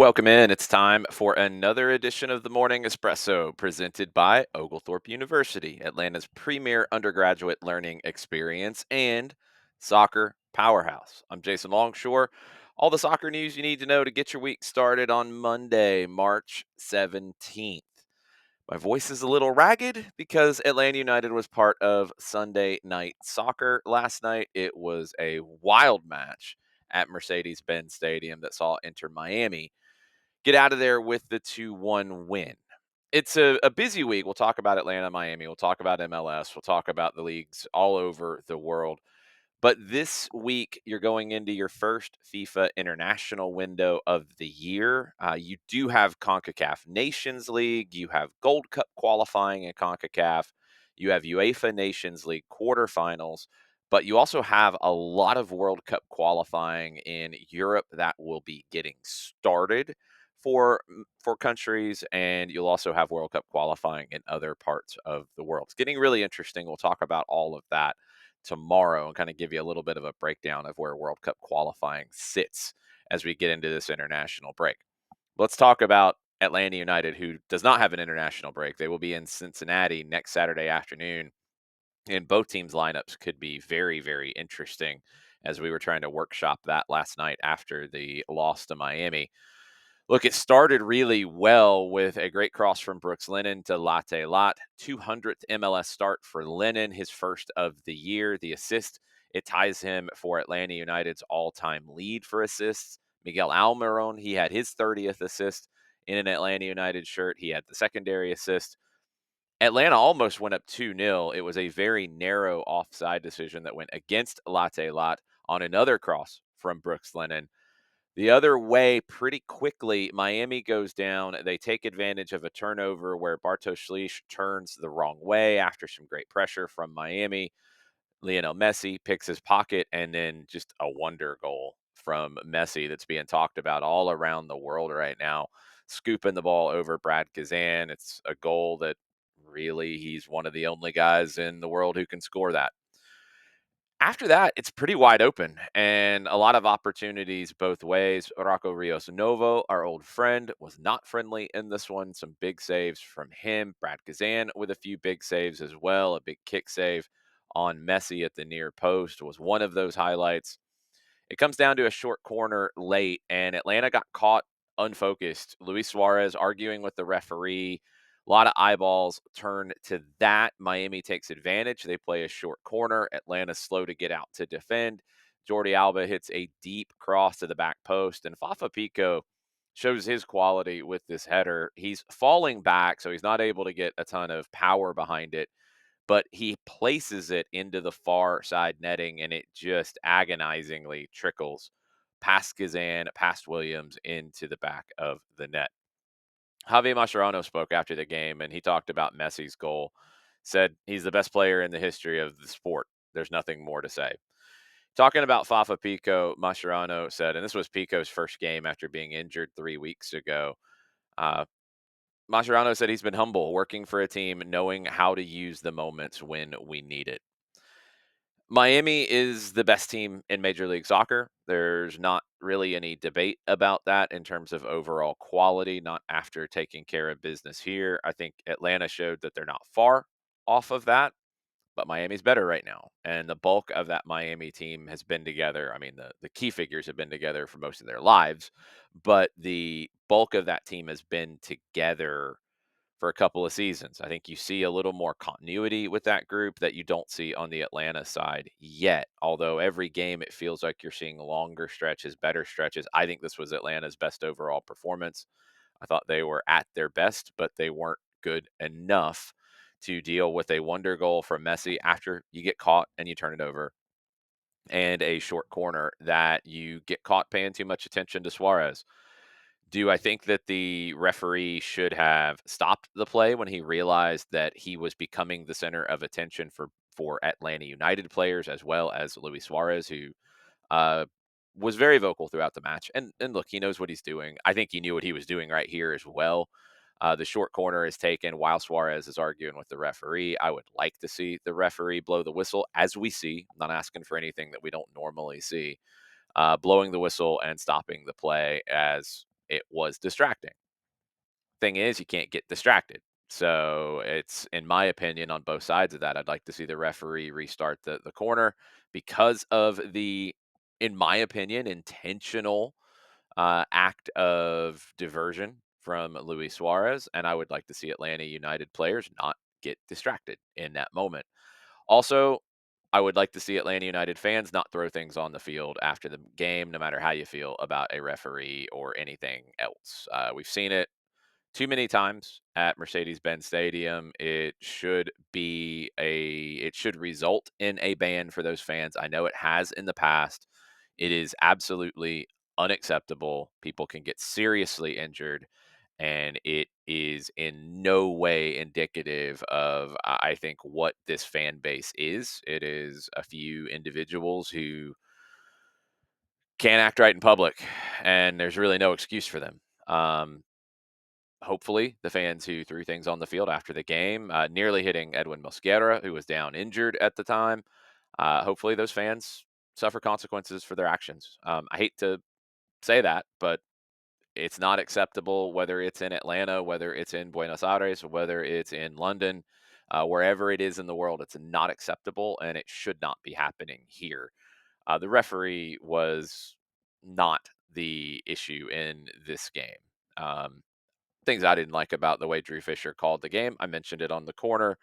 Welcome in. It's time for another edition of the Morning Espresso presented by Oglethorpe University, Atlanta's premier undergraduate learning experience and soccer powerhouse. I'm Jason Longshore. All the soccer news you need to know to get your week started on Monday, March 17th. My voice is a little ragged because Atlanta United was part of Sunday Night Soccer last night. It was a wild match at Mercedes Benz Stadium that saw Inter Miami get out of there with the 2-1 win. It's a busy week. We'll talk about Atlanta, Miami. We'll talk about MLS. We'll talk about the leagues all over the world. But this week, you're going into your first FIFA international window of the year. You do have CONCACAF Nations League. You have Gold Cup qualifying in CONCACAF. You have UEFA Nations League quarterfinals. But you also have a lot of World Cup qualifying in Europe that will be getting started for countries, and you'll also have World Cup qualifying in other parts of the world. It's getting really interesting. We'll talk about all of that tomorrow and kind of give you a little bit of a breakdown of where World Cup qualifying sits as we get into this international break. Let's talk about Atlanta United, who does not have an international break. They will be in Cincinnati next Saturday afternoon, and both teams' lineups could be very, very interesting as we were trying to workshop that last night after the loss to Miami. Look, it started really well with a great cross from Brooks Lennon to Latte Lath. 200th MLS start for Lennon, his first of the year. The assist, it ties him for Atlanta United's all-time lead for assists. Miguel Almiron, he had his 30th assist in an Atlanta United shirt. He had the secondary assist. Atlanta almost went up 2-0. It was a very narrow offside decision that went against Latte Lath on another cross from Brooks Lennon. The other way, pretty quickly, Miami goes down. They take advantage of a turnover where Bartosz Slisz turns the wrong way after some great pressure from Miami. Lionel Messi picks his pocket, and then just a wonder goal from Messi that's being talked about all around the world right now, scooping the ball over Brad Guzan. It's a goal that really he's one of the only guys in the world who can score that. After that, it's pretty wide open and a lot of opportunities both ways. Rocco Rios Novo, our old friend, was not friendly in this one. Some big saves from him. Brad Guzan with a few big saves as well. A big kick save on Messi at the near post was one of those highlights. It comes down to a short corner late, and Atlanta got caught unfocused. Luis Suarez arguing with the referee. A lot of eyeballs turn to that. Miami takes advantage. They play a short corner. Atlanta's slow to get out to defend. Jordi Alba hits a deep cross to the back post, and Fafa Picault shows his quality with this header. He's falling back, so he's not able to get a ton of power behind it, but he places it into the far side netting, and it just agonizingly trickles past Gazan, past Williams, into the back of the net. Javier Mascherano spoke after the game, and he talked about Messi's goal, said he's the best player in the history of the sport. There's nothing more to say. Talking about Fafa Pico, Mascherano said, and this was Pico's first game after being injured 3 weeks ago. Uh, Mascherano said he's been humble, working for a team, knowing how to use the moments when we need it. Miami is the best team in Major League Soccer. There's not really any debate about that in terms of overall quality, not after taking care of business here. I think Atlanta showed that they're not far off of that, but Miami's better right now. And the bulk of that Miami team has been together. I mean, the key figures have been together for most of their lives, but the bulk of that team has been together for a couple of seasons. I think you see a little more continuity with that group that you don't see on the Atlanta side yet. Although every game it feels like you're seeing longer stretches, better stretches. I think this was Atlanta's best overall performance. I thought they were at their best, but they weren't good enough to deal with a wonder goal from Messi after you get caught and you turn it over, and a short corner that you get caught paying too much attention to Suarez. Do I think that the referee should have stopped the play when he realized that he was becoming the center of attention for Atlanta United players as well as Luis Suarez, who uh, was very vocal throughout the match? And look, he knows what he's doing. I think he knew what he was doing right here as well. The short corner is taken while Suarez is arguing with the referee. I would like to see the referee blow the whistle, as we see. I'm not asking for anything that we don't normally see. Blowing the whistle and stopping the play, as it was distracting. Thing is, you can't get distracted. So it's, in my opinion, on both sides of that. I'd like to see the referee restart the corner because of the, in my opinion, intentional act of diversion from Luis Suarez, and I would like to see Atlanta United players not get distracted in that moment. Also, I would like to see Atlanta United fans not throw things on the field after the game, no matter how you feel about a referee or anything else. We've seen it too many times at Mercedes-Benz Stadium. It should result in a ban for those fans. I know it has in the past. It is absolutely unacceptable. People can get seriously injured, and it is in no way indicative of, I think, what this fan base is. It is a few individuals who can't act right in public, and there's really no excuse for them. Hopefully, the fans who threw things on the field after the game, nearly hitting Edwin Mosquera, who was down injured at the time, hopefully those fans suffer consequences for their actions. I hate to say that, but it's not acceptable, whether it's in Atlanta, whether it's in Buenos Aires, whether it's in London, wherever it is in the world. It's not acceptable, and it should not be happening here. The referee was not the issue in this game. Um, Things I didn't like about the way Drew Fisher called the game. I mentioned it on the corner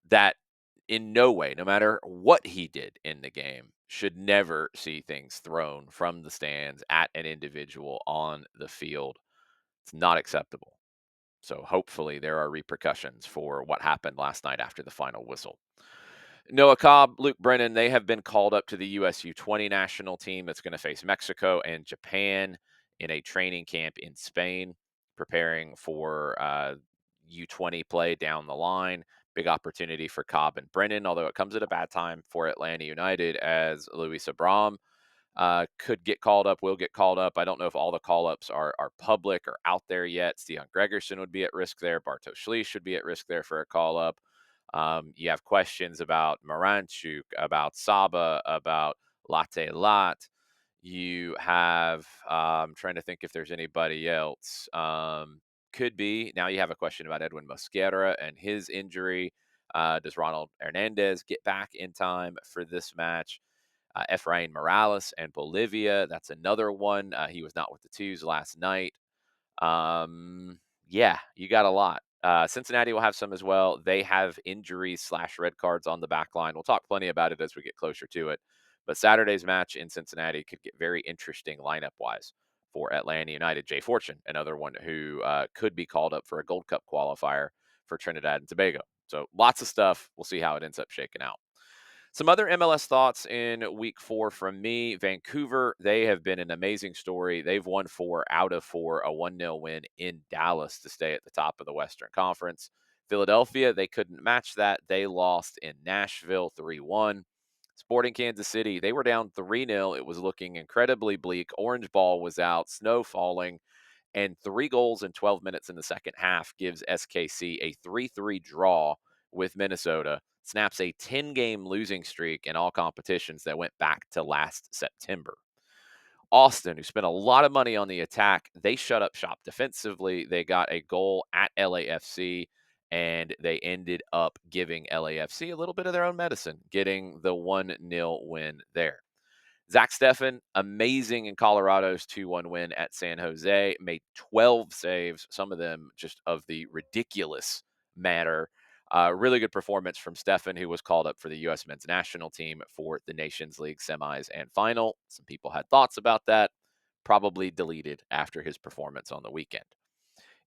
that in no way, no matter what he did in the game, should never see things thrown from the stands at an individual on the field. It's not acceptable. So hopefully there are repercussions for what happened last night after the final whistle. Noah Cobb, Luke Brennan, they have been called up to the US U20 national team that's going to face Mexico and Japan in a training camp in Spain, preparing for U20 play down the line. Big opportunity for Cobb and Brennan, although it comes at a bad time for Atlanta United as Luis Abram could get called up, will get called up. I don't know if all the call ups are public or out there yet. Steon Gregerson would be at risk there. Bartosz Slisz should be at risk there for a call up. You have questions about Moranchuk, about Saba, about Latte Lath. You have, trying to think if there's anybody else. Could be. Now you have a question about Edwin Mosquera and his injury. Does Ronald Hernandez get back in time for this match? Efrain Morales and Bolivia. That's another one. He was not with the twos last night. Yeah, you got a lot. Cincinnati will have some as well. They have injuries slash red cards on the back line. We'll talk plenty about it as we get closer to it. But Saturday's match in Cincinnati could get very interesting lineup wise for Atlanta United. Jay Fortune, another one who could be called up for a Gold Cup qualifier for Trinidad and Tobago. So lots of stuff. We'll see how it ends up shaking out. Some other MLS thoughts in week 4 from me. Vancouver, they have been an amazing story. They've won 4 out of 4, a 1-0 win in Dallas to stay at the top of the Western Conference. Philadelphia, they couldn't match that. They lost in Nashville 3-1. Sporting Kansas City, they were down 3-0. It was looking incredibly bleak. Orange ball was out, snow falling, and 3 goals in 12 minutes in the second half gives SKC a 3-3 draw with Minnesota, snaps a 10-game losing streak in all competitions that went back to last September. Austin, who spent a lot of money on the attack, they shut up shop defensively. They got a goal at LAFC, and they ended up giving LAFC a little bit of their own medicine, getting the 1-0 win there. Zach Steffen, amazing in Colorado's 2-1 win at San Jose, made 12 saves, some of them just of the ridiculous matter. Really good performance from Steffen, who was called up for the U.S. men's national team for the Nations League semis and final. Some people had thoughts about that, probably deleted after his performance on the weekend.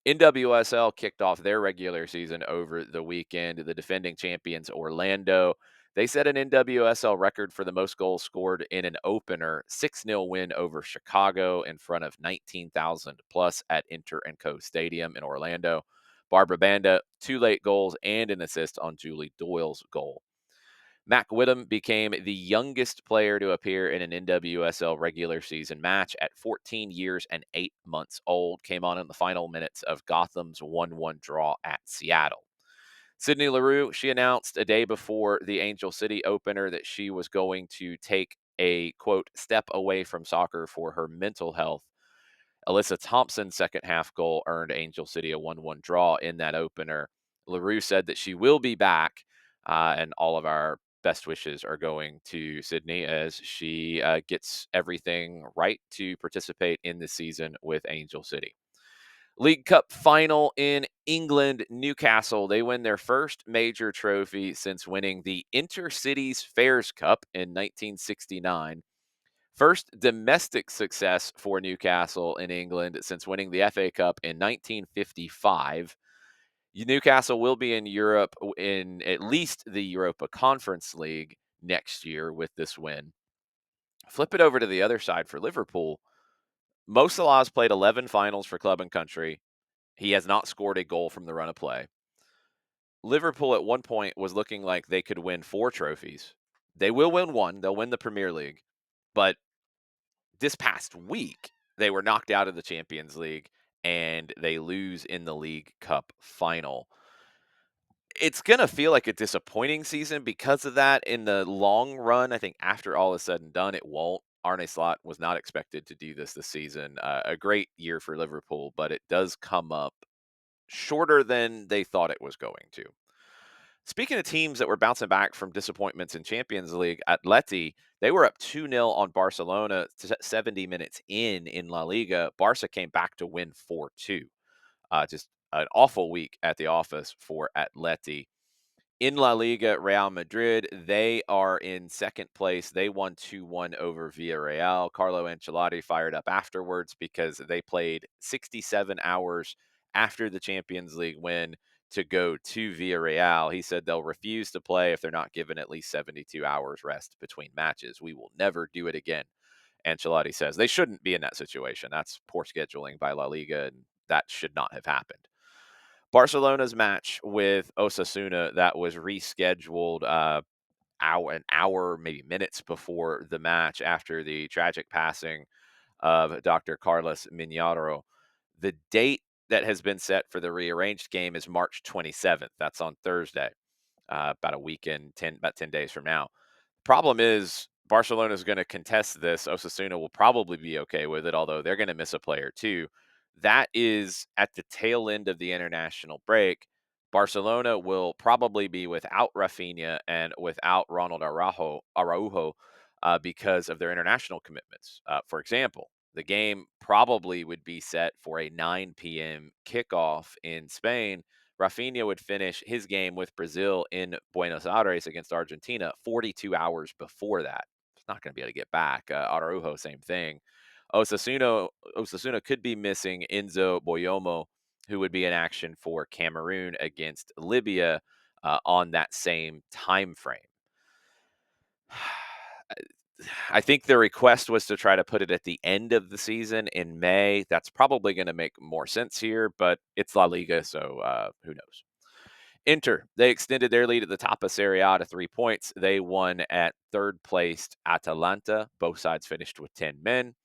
NWSL kicked off their regular season over the weekend. The defending champions, Orlando, they set an NWSL record for the most goals scored in an opener, 6-0 win over Chicago in front of 19,000 plus at Inter & Co Stadium in Orlando. Barbara Banda, 2 late goals and an assist on Julie Doyle's goal. Mac Whittam became the youngest player to appear in an NWSL regular season match at 14 years and 8 months old. Came on in the final minutes of Gotham's 1-1 draw at Seattle. Sydney Leroux, she announced a day before the Angel City opener that she was going to take a, quote, step away from soccer for her mental health. Alyssa Thompson's second half goal earned Angel City a 1-1 draw in that opener. LaRue said that she will be back, and all of our best wishes are going to Sydney as she gets everything right to participate in this season with Angel City. League Cup final in England, Newcastle. They win their first major trophy since winning the Intercities Fairs Cup in 1969. First domestic success for Newcastle in England since winning the FA Cup in 1955. Newcastle will be in Europe in at least the Europa Conference League next year with this win. Flip it over to the other side for Liverpool. Mo Salah's played 11 finals for club and country. He has not scored a goal from the run of play. Liverpool at one point was looking like they could win 4 trophies. They will win one. They'll win the Premier League. But this past week, they were knocked out of the Champions League and they lose in the League Cup final. It's going to feel like a disappointing season because of that. In the long run, I think after all is said and done, it won't. Arne Slot was not expected to do this season. A great year for Liverpool, but it does come up shorter than they thought it was going to. Speaking of teams that were bouncing back from disappointments in Champions League, Atleti, they were up 2-0 on Barcelona 70 minutes in La Liga. Barca came back to win 4-2. Just an awful week at the office for Atleti. In La Liga, Real Madrid, they are in second place. They won 2-1 over Villarreal. Carlo Ancelotti fired up afterwards because they played 67 hours after the Champions League win to go to Villarreal. He said they'll refuse to play if they're not given at least 72 hours rest between matches. We will never do it again. Ancelotti says they shouldn't be in that situation. That's poor scheduling by La Liga, and that should not have happened. Barcelona's match with Osasuna that was rescheduled an hour, maybe minutes before the match after the tragic passing of Dr. Carlos Miñaro. The date that has been set for the rearranged game is March 27th. That's on Thursday, about a weekend, about 10 days from now. Problem is, Barcelona is going to contest this. Osasuna will probably be okay with it, although they're going to miss a player too. That is at the tail end of the international break. Barcelona will probably be without Rafinha and without Ronald Araujo because of their international commitments. For example, the game probably would be set for a 9 p.m. kickoff in Spain. Rafinha would finish his game with Brazil in Buenos Aires against Argentina 42 hours before that. He's not going to be able to get back. Araujo, same thing. Osasuna could be missing Enzo Boyomo, who would be in action for Cameroon against Libya on that same time frame. I think the request was to try to put it at the end of the season in May. That's probably going to make more sense here, but it's La Liga, so who knows? Inter, they extended their lead at the top of Serie A to 3 points. They won at third placed Atalanta. Both sides finished with 10 men.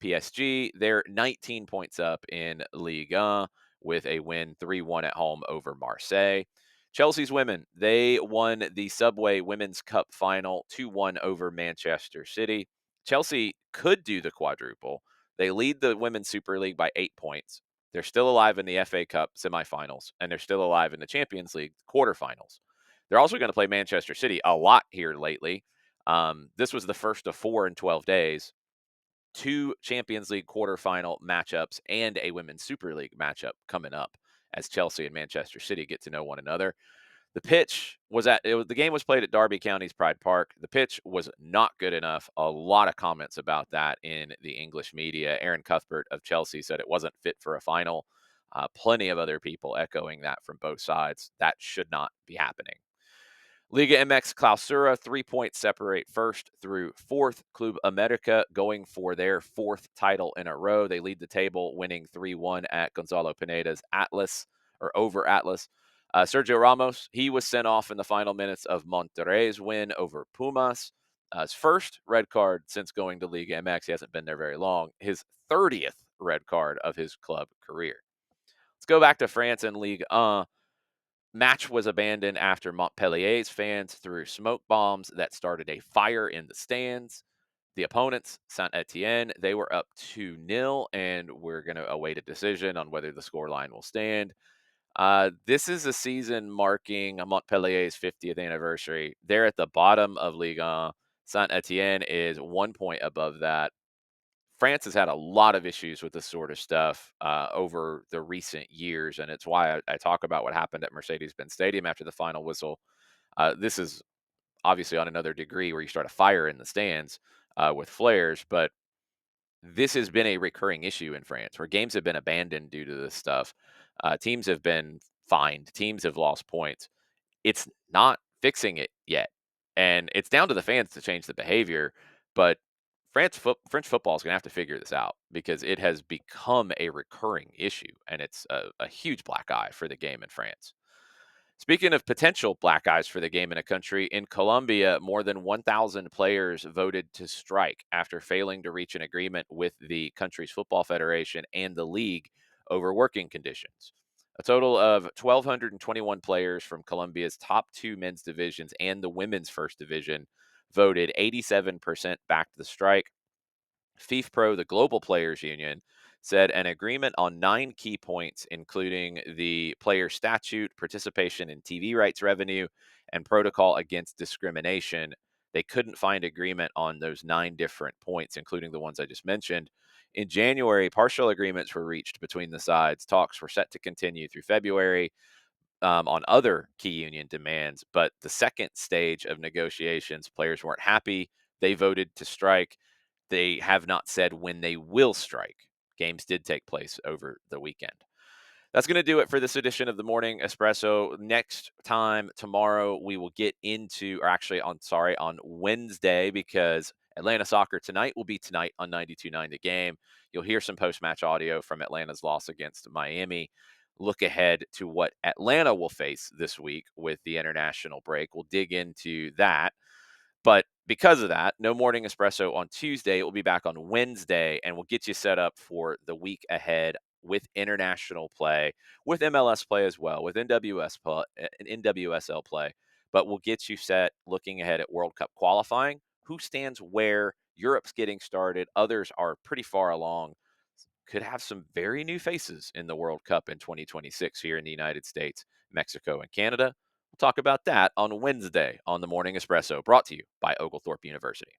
PSG, they're 19 points up in Ligue 1 with a win 3-1 at home over Marseille. Chelsea's women, they won the Subway Women's Cup final 2-1 over Manchester City. Chelsea could do the quadruple. They lead the Women's Super League by 8 points. They're still alive in the FA Cup semifinals, and they're still alive in the Champions League quarterfinals. They're also going to play Manchester City a lot here lately. This was the first of 4 in 12 days. 2 Champions League quarterfinal matchups and a Women's Super League matchup coming up as Chelsea and Manchester City get to know one another. The pitch was the game was played at Derby County's Pride Park. The pitch was not good enough. A lot of comments about that in the English media. Aaron Cuthbert of Chelsea said it wasn't fit for a final. Plenty of other people echoing that from both sides. That should not be happening. Liga MX Clausura, 3 points separate first through fourth. Club America going for their 4th title in a row. They lead the table, winning 3-1 at Gonzalo Pineda's Atlas, or over Atlas. Sergio Ramos, he was sent off in the final minutes of Monterrey's win over Pumas. His first red card since going to Liga MX. He hasn't been there very long. His 30th red card of his club career. Let's go back to France and Ligue 1. Match was abandoned after Montpellier's fans threw smoke bombs that started a fire in the stands. The opponents, Saint Etienne, they were up 2-0, and we're going to await a decision on whether the scoreline will stand. This is a season marking Montpellier's 50th anniversary. They're at the bottom of Ligue 1. Saint Etienne is 1 point above that. France has had a lot of issues with this sort of stuff over the recent years, and it's why I talk about what happened at Mercedes-Benz Stadium after the final whistle. This is obviously on another degree where you start a fire in the stands with flares, but this has been a recurring issue in France where games have been abandoned due to this stuff. Teams have been fined, teams have lost points. It's not fixing it yet. And it's down to the fans to change the behavior, but French football is going to have to figure this out because it has become a recurring issue, and it's a huge black eye for the game in France. Speaking of potential black eyes for the game in a country, in Colombia, more than 1,000 players voted to strike after failing to reach an agreement with the country's football federation and the league over working conditions. A total of 1,221 players from Colombia's top two men's divisions and the women's first division voted. 87% backed the strike. FIFPro, the global players union, said an agreement on 9 key points, including the player statute, participation in TV rights revenue, and protocol against discrimination. They couldn't find agreement on those 9 different points, including the ones I just mentioned. In January, partial agreements were reached between the sides. Talks were set to continue through February on other key union demands. But the second stage of negotiations, players weren't happy. They voted to strike. They have not said when they will strike. Games did take place over the weekend. That's going to do it for this edition of the Morning Espresso. Next time, tomorrow, we will get into, or actually, on Wednesday, because Atlanta soccer tonight will be tonight on 92.9 The Game. You'll hear some post-match audio from Atlanta's loss against Miami. Look ahead to what Atlanta will face this week with the international break. We'll dig into that. But because of that, no morning espresso on Tuesday. It will be back on Wednesday, and we'll get you set up for the week ahead with international play, with MLS play as well, with NWSL play. But we'll get you set looking ahead at World Cup qualifying, who stands where. Europe's getting started. Others are pretty far along. Could have some very new faces in the World Cup in 2026 here in the United States, Mexico, and Canada. We'll talk about that on Wednesday on the Morning Espresso, brought to you by Oglethorpe University.